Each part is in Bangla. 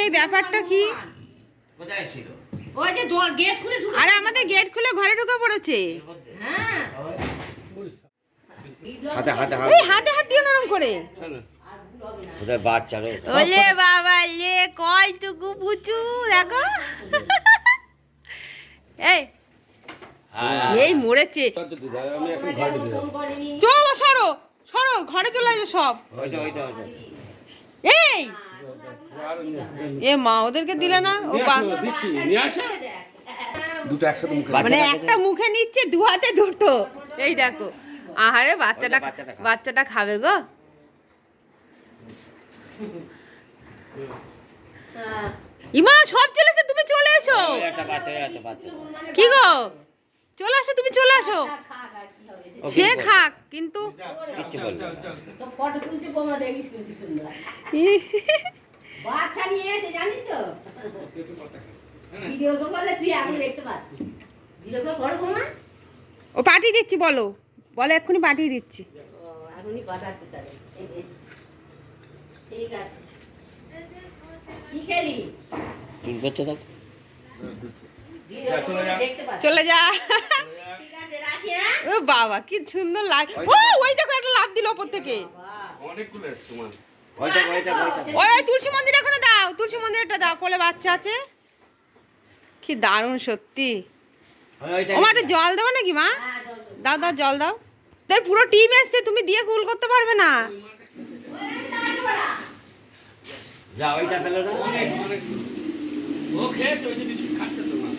এই ব্যাপারটা কি? কোথায় ছিল? ওই যে গেট খুলে ঢুকে, আরে আমাদের গেট খুলে ঘরে ঢুকে পড়েছে। হ্যাঁ হাতে হাতে এই হাতে হাত দিয়ে নরম করে। কোথায় বাচ্চা রয়েছে? ওলে বাবা লে কয়টুকু পুচু দেখো। এই এই মরেছে। ফোন করেনি। চলো সরো সরো, ঘরে চলে আসবে সব। ওইটা ওইটা ওইটা। এই এ মা ওদেরকে দিলে না? ও দুটো একসাথে মুখে মানে একটা মুখে নিচ্ছে, দু হাতে দুটো। এই দেখো, আহারে বাচ্চাটা বাচ্চাটা খাবে গো। হ্যাঁ ইমা সব চলে এসো, তুমি চলে এসো। ওই একটা বাচ্চা একটা বাচ্চা। কি গো চলে আসো, তুমি চলে আসো। খাক আর কি হবে, সে খাক কিন্তু কিচ্ছু বলবে না। তো ফটো তুলছে বোমা, দেখিস কি সুন্দর বাচ্চা নিয়ে এসে, জানিস তো ভিডিও করলে তুই এখন দেখতে পাচ্ছিস। ভিডিও কল বড় বোমা, ও পাঠিয়ে দিচ্ছি, বলো বলো এক্ষুনি পাঠিয়ে দিচ্ছি। ও এখনই পাঠাচ্ছে তাহলে। ঠিক আছে, কি খেলি? কি করছে দেখ? ভিডিও করলে দেখতে পাচ্ছিস। চলে যা। ঠিক আছে, রাখি হ্যাঁ। ও বাবা কি সুন্দর লাগে। ও ওই দেখো একটা লাফ দিল ওপর থেকে। অনেকগুলো তোমার ওইটা ওইটা ওইটা। ওই ওই তুলসী মন্দির এখানে দাও, তুলসী মন্দিরটা দাও, কোলে বাচ্চা আছে। কি দারুণ সত্যি। ওইটা। ও মা একটু জল দেবো নাকি মা? হ্যাঁ, চল, চল। দাও দাও জল দাও। তোর পুরো টিম এসছে, তুমি দিয়ে কুল করতে পারবে না। যা ওইটা পেলো না। অনেক অনেক ও খেয়েছে, ওই যে কিছু খাচ্ছে তো না।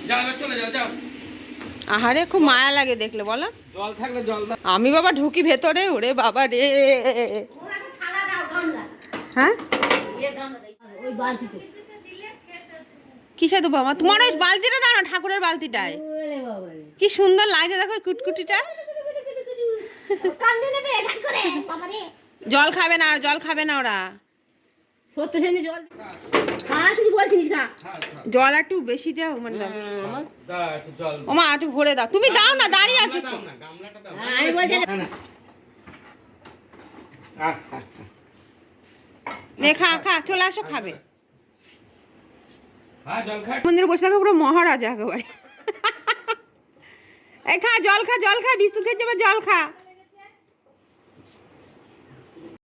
যাও এবার চলে যাও যাও। আহারে খুব মায়া লাগে দেখলে, বলো। জল থাকলে জল দাও। আমি বাবা ঢুকি ভেতরে, ওরে বাবা রে। ও একটা থালা দাও, গামলা। হ্যাঁ ইয়ে গামলা দাও, ওই বালতিতে। কিসে দেবো আমার? তোমার ওই বালতিটা দাও না, ঠাকুরের বালতিটায়। ওরে বাবা রে। কি সুন্দর লাগছে দেখো ওই কুটকুটিটা। কান্দে নেবে ঢাক করে, বাবা রে। জল খাবে না, আর জল খাবে না ওরা। সত্যি সেদিন জল হ্যাঁ কিছু বলছিস না। জল একটু বেশি দাও, মানে দাও। দাও একটু জল দাও। ও মা একটু ভরে দাও, তুমি দাও না, দাঁড়িয়ে আছো তো। দাও না, গামলাটা দাও। হ্যাঁ, আমি বলছি না। না, না। নে খা খা, চলে আসো খাবে। হ্যাঁ জল খা। মন্দিরে বসে থাকো পুরো মহারাজা একেবারে। এই খা জল খা, জল খা, বিস্কুট খেয়ে যাবে, জল খা।